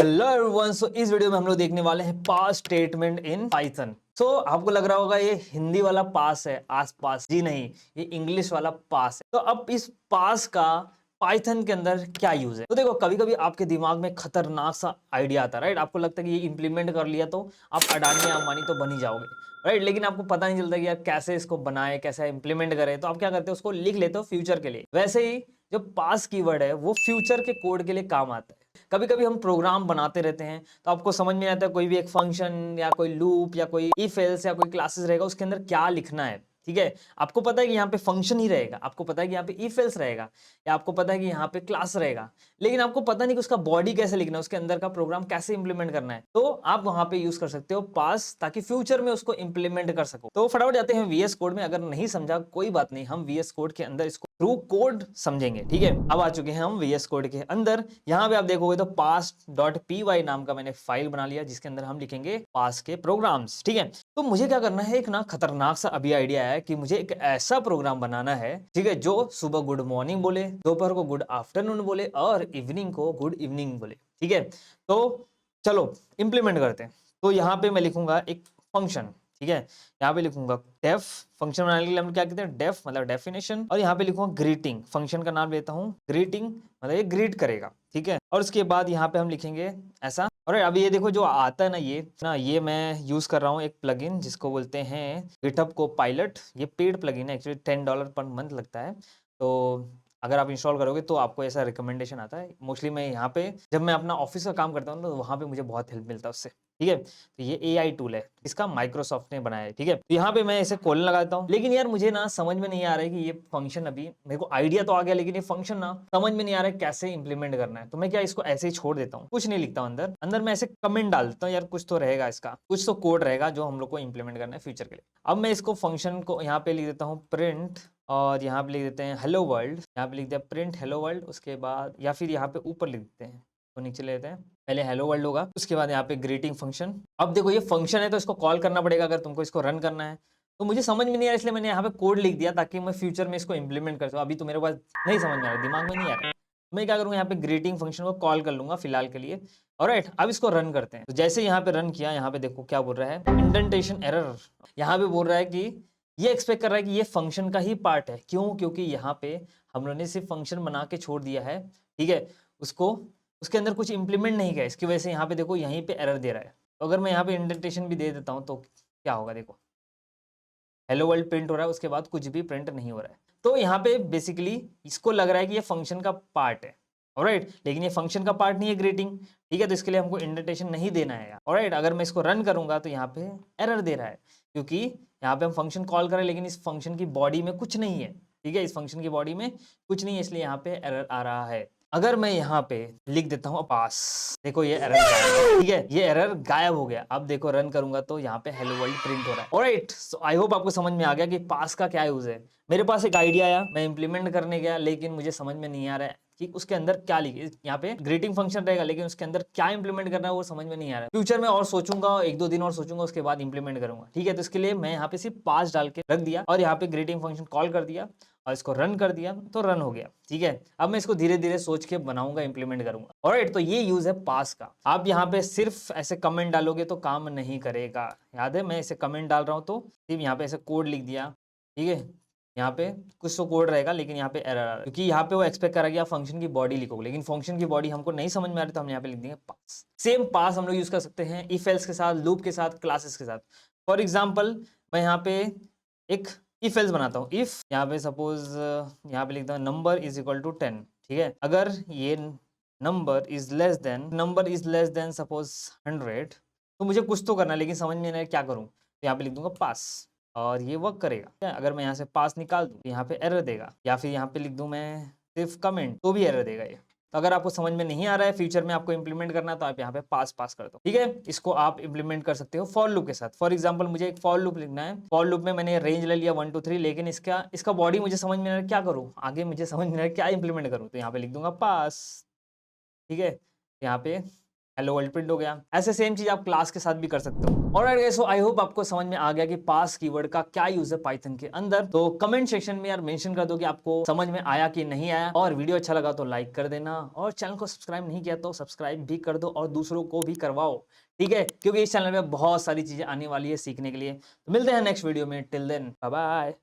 Hello everyone. सो इस video में हम लोग देखने वाले हैं पास स्टेटमेंट इन पाइथन। सो आपको लग रहा होगा ये हिंदी वाला पास है, आस पास। जी नहीं, ये इंग्लिश वाला पास है। तो अब इस पास का पाइथन के अंदर क्या यूज है? तो देखो, कभी कभी आपके दिमाग में खतरनाक सा आइडिया आता है, राइट? आपको लगता है कि ये इंप्लीमेंट कर लिया तो आप अडानी अंबानी तो बन ही जाओगे, राइट? लेकिन आपको पता नहीं चलता कि यार कैसे इसको बनाए, कैसे इंप्लीमेंट करें। तो आप क्या करते हो, उसको लिख लेते हो फ्यूचर के लिए। वैसे ही जो पास कीवर्ड है वो फ्यूचर के कोड के लिए काम आता है। कभी कभी हम प्रोग्राम बनाते रहते हैं तो आपको समझ में आता है कोई भी एक फंक्शन या कोई लूप या कोई इफ एल्स या कोई क्लासेस रहेगा, उसके अंदर क्या लिखना है। ठीक है, आपको पता है कि यहाँ पे फंक्शन ही रहेगा, आपको पता है कि यहाँ पे इफ एल्स रहेगा, या आपको पता है कि यहाँ पे क्लास रहेगा, लेकिन आपको पता नहीं कि उसका बॉडी कैसे लिखना है, उसके अंदर का प्रोग्राम कैसे इंप्लीमेंट करना है। तो आप वहां पे यूज कर सकते हो पास, ताकि फ्यूचर में उसको इंप्लीमेंट कर सको। तो फटाफट जाते हैं वीएस कोड में। अगर नहीं समझा कोई बात नहीं, हम वीएस कोड के अंदर इसको थ्रू कोड समझेंगे। ठीक है, अब आ चुके हैं हम वीएस कोड के अंदर। यहाँ पे आप देखोगे तो pass.py नाम का मैंने फाइल बना लिया, जिसके अंदर हम लिखेंगे पास के प्रोग्राम्स। ठीक है, तो मुझे क्या करना है, एक ना खतरनाक सा अभी आइडिया है कि मुझे एक ऐसा प्रोग्राम बनाना है, ठीक है, जो सुबह गुड मॉर्निंग बोले, दोपहर को गुड आफ्टरनून बोले और इवनिंग को गुड इवनिंग बोले। ठीक है, तो चलो इंप्लीमेंट करते हैं। तो यहाँ पे मैं लिखूंगा एक फंक्शन। ठीक है, यहाँ पे लिखूंगा डेफ। फंक्शन बनाने के लिए हम क्या कहते हैं, डेफ मतलब डेफिनेशन। और यहाँ पे लिखूंगा ग्रीटिंग, फंक्शन का नाम लेता हूँ ग्रीटिंग, मतलब ये ग्रीट करेगा। ठीक है, और उसके बाद यहाँ पे हम लिखेंगे ऐसा। और अब ये देखो जो आता है ना, ये मैं यूज कर रहा हूँ एक प्लगइन जिसको बोलते हैं गिटहब को पायलट। ये पेड प्लगइन है, एक्चुअली $10 पर मंथ लगता है। तो अगर आप इंस्टॉल करोगे तो आपको ऐसा रिकमेंडेशन आता है। मोस्टली मैं यहाँ पे जब मैं अपना ऑफिस का काम करता हूँ तो वहाँ पे मुझे बहुत हेल्प मिलता है उससे। ठीक है, तो ये एआई टूल है, इसका माइक्रोसॉफ्ट ने बनाया है। ठीक है, तो यहाँ पे मैं इसे खोलने लगाता हूँ, लेकिन यार मुझे ना समझ में नहीं आ रहा है कि ये फंक्शन, अभी मेरे को आइडिया तो आ गया लेकिन ये फंक्शन ना समझ में नहीं आ रहा है कैसे इंप्लीमेंट करना है। तो मैं क्या इसको ऐसे ही छोड़ देता हूँ, कुछ नहीं लिखता हूँ अंदर। अंदर मैं ऐसे कमेंट डाल देता हूँ, यार कुछ तो रहेगा इसका, कुछ तो कोड रहेगा जो हम लोग को इंप्लीमेंट करना है फ्यूचर के लिए। अब मैं इसको फंक्शन को यहाँ पे लिख देता हूँ प्रिंट, और यहाँ पे लिख देते हैं हेलो वर्ल्ड। यहाँ पे लिख दिया प्रिंट हेलो वर्ल्ड। उसके बाद या फिर यहाँ पे ऊपर लिख देते हैं, तो नीचे लेते हैं, पहले हेलो वर्ल्ड होगा, उसके बाद यहाँ पे ग्रीटिंग फंक्शन। अब देखो ये फंक्शन है तो इसको कॉल करना पड़ेगा अगर तुमको इसको रन करना है। तो मुझे समझ में नहीं आ रहा, इसलिए मैंने यहाँ पे कोड लिख दिया ताकि मैं फ्यूचर में इसको इंप्लीमेंट कर सकूँ। अभी तो मेरे पास नहीं समझ में आ रहा, दिमाग में नहीं आ रहा है। मैं क्या करूँगा, यहाँ पे ग्रीटिंग फंक्शन को कॉल कर लूंगा फिलहाल के लिए। ऑलराइट, अब इसको रन करते हैं। तो जैसे यहाँ पे रन किया, यहाँ पे देखो क्या बोल रहा है, इंडेंटेशन एरर। यहाँ पे बोल रहा है कि ये एक्सपेक्ट कर रहा है कि ये फंक्शन का ही पार्ट है। क्यों? क्योंकि यहाँ पे हम लोगों ने सिर्फ फंक्शन बना के छोड़ दिया है। ठीक है, उसको उसके अंदर कुछ इंप्लीमेंट नहीं किया, इसकी वजह से यहाँ पे देखो यहीं पे एरर दे रहा है। तो अगर मैं यहाँ पे इंडेंटेशन भी दे देता हूँ तो क्या होगा, देखो हेलो वर्ल्ड प्रिंट हो रहा है, उसके बाद कुछ भी प्रिंट नहीं हो रहा है। तो यहाँ पे बेसिकली इसको लग रहा है कि ये फंक्शन का पार्ट है। ऑलराइट, लेकिन ये फंक्शन का पार्ट नहीं है ग्रीटिंग। ठीक है, तो इसके लिए हमको इंडेंटेशन नहीं देना है। ऑलराइट, अगर मैं इसको रन करूंगा तो यहाँ पे एरर दे रहा है, क्योंकि यहाँ पे हम फंक्शन कॉल करें लेकिन इस फंक्शन की बॉडी में कुछ नहीं है। ठीक है, इस फंक्शन की बॉडी में कुछ नहीं है, इसलिए यहाँ पे एरर आ रहा है। अगर मैं यहाँ पे लिख देता हूँ पास, देखो ये एरर गायब। ठीक है, ये एरर गायब हो गया। अब देखो रन करूंगा तो यहाँ पे हेलो वर्ल्ड प्रिंट हो रहा है। ऑलराइट, सो आई होप आपको समझ में आ गया कि पास का क्या यूज है। मेरे पास एक आइडिया आया, मैं इंप्लीमेंट करने गया, लेकिन मुझे समझ में नहीं आ रहा है कि उसके अंदर क्या लिखे। यहाँ पे ग्रीटिंग फंक्शन रहेगा लेकिन उसके अंदर क्या इंप्लीमेंट करना है वो समझ में नहीं आ रहा है। फ्यूचर में और सोचूंगा, एक दो दिन और सोचूंगा, उसके बाद इंप्लीमेंट करूंगा। ठीक है, तो इसके लिए मैं यहाँ पे सिर्फ पास डाल के रख दिया और यहाँ पे ग्रीटिंग फंक्शन कॉल कर दिया और इसको रन कर दिया तो रन हो गया। ठीक है, अब मैं इसको धीरे धीरे सोच के बनाऊंगा, इंप्लीमेंट करूंगा। ऑलराइट, तो ये यूज है पास का। आप यहाँ पे सिर्फ ऐसे कमेंट डालोगे तो काम नहीं करेगा। याद है, मैं ऐसे कमेंट डाल रहा हूँ तो सिर्फ यहाँ पे ऐसे कोड लिख दिया। ठीक है, यहाँ पे कुछ तो कोड रहेगा लेकिन यहाँ पे एरर आ रहा है, क्योंकि यहाँ पे वो एक्सपेक्ट करा गया फंक्शन की बॉडी लिखोगे, लेकिन फंक्शन की बॉडी हमको नहीं समझ में आ रही तो हम यहाँ पे लिख देंगे पास। सेम पास हम लोग यूज कर सकते हैं इफ एल्स के साथ, लूप के साथ, क्लासेस के साथ। फॉर एग्जाम्पल मैं यहाँ पे एक इफ एल्स बनाता हूँ। इफ यहाँ पे सपोज यहाँ पे लिखता हूँ नंबर इज इक्वल टू 10। ठीक है, अगर ये number is less than suppose 100, तो मुझे कुछ तो करना है लेकिन समझ में नहीं आ रहा क्या करूँ। तो यहाँ पे लिख दूंगा पास और ये वर्क करेगा। क्या, अगर मैं यहाँ से पास निकाल दूँ तो यहाँ पे एरर देगा, या फिर यहाँ पे लिख दूँ मैं सिर्फ कमेंट तो भी एरर देगा ये। तो अगर आपको समझ में नहीं आ रहा है, फ्यूचर में आपको इंप्लीमेंट करना है, तो आप यहाँ पे पास पास कर दो। ठीक है, इसको आप इंप्लीमेंट कर सकते हो फॉर लूप के साथ। फॉर एग्जांपल मुझे एक फॉर लूप लिखना है। फॉर लूप में मैंने रेंज ले लिया 1 2 3, लेकिन इसका बॉडी मुझे समझ में नहीं आ रहा क्या करूँ, आगे मुझे समझ में नहीं आ रहा क्या इंप्लीमेंट करूँ, तो यहाँ पे लिख दूंगा पास। ठीक है, यहाँ पे हेलो वर्ल्ड प्रिंट हो गया। ऐसे सेम चीज आप क्लास के साथ भी कर सकते हो। Alright guys, so I hope आपको समझ में आ गया कि पास कीवर्ड का क्या यूज है पाइथन के अंदर। तो कमेंट सेक्शन में यार मेंशन कर दो कि आपको समझ में आया कि नहीं आया, और वीडियो अच्छा लगा तो लाइक कर देना, और चैनल को सब्सक्राइब नहीं किया तो सब्सक्राइब भी कर दो और दूसरों को भी करवाओ, ठीक है, क्योंकि इस चैनल में बहुत सारी चीजें आने वाली है सीखने के लिए। तो मिलते हैं नेक्स्ट वीडियो में, टिल देन बाय बाय।